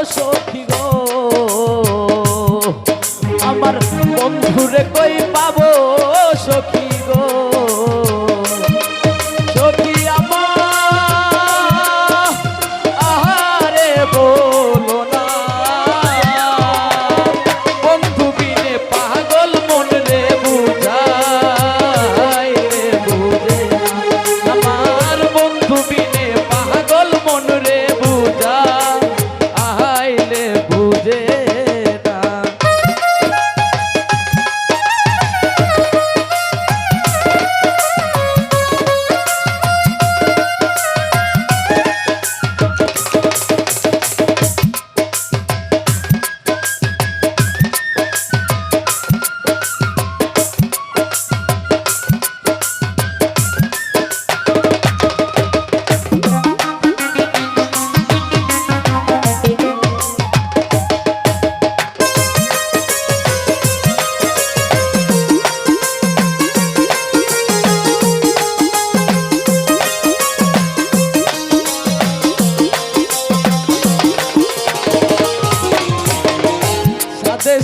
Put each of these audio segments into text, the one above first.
সখী গো আমার বন্ধুরে কই পাবো সখী গো সখী আমার আহারে বলো না বন্ধু বিনে পাগল মন রে বুঝাই রে বুঝে আমার বন্ধু বিনে পাগল মন রে বুঝা আইলে বুঝে না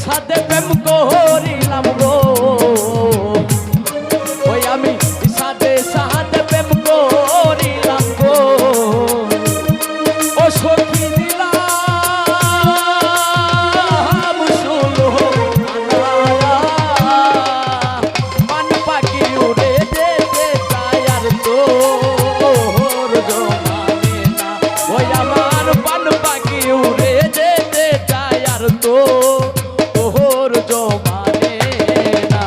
সাথে প্রেম করিলাম গো ওই আমি সাথে সাথে প্রেম করিলাম গো ও সখী দিলাম শুলো পান পাখি উড়ে যেতে চায় আর তোর জমানে না ওই আমার পান পাখি উড়ে যেতে চায় আর তো জমানে না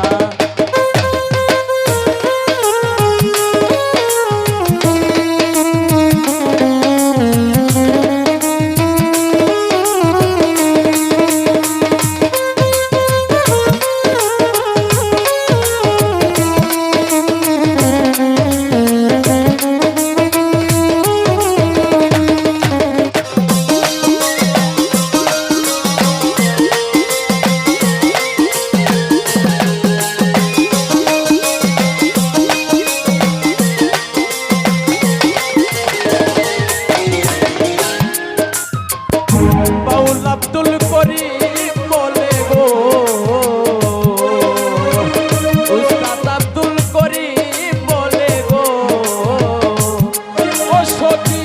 আব্দুল করিম বলে গো উস্তাদ আব্দুল করিম বলে গো ও সখী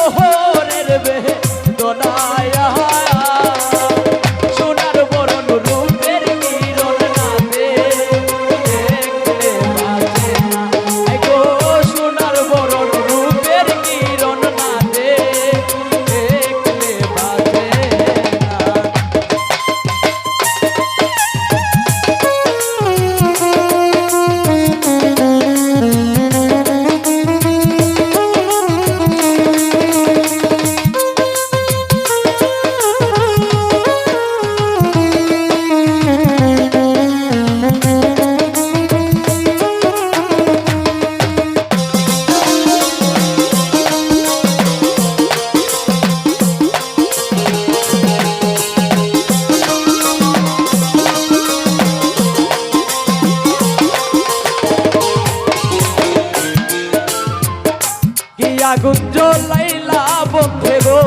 ওহরের বেদনায়া সোনার বরণ রূপের কিরণ নাতে দেখলে বাঁচে না গো সোনার বরণ রূপের কিরণ নাতে দেখলে বাঁচে আগুন জ্বলাইলা বন্ধে গো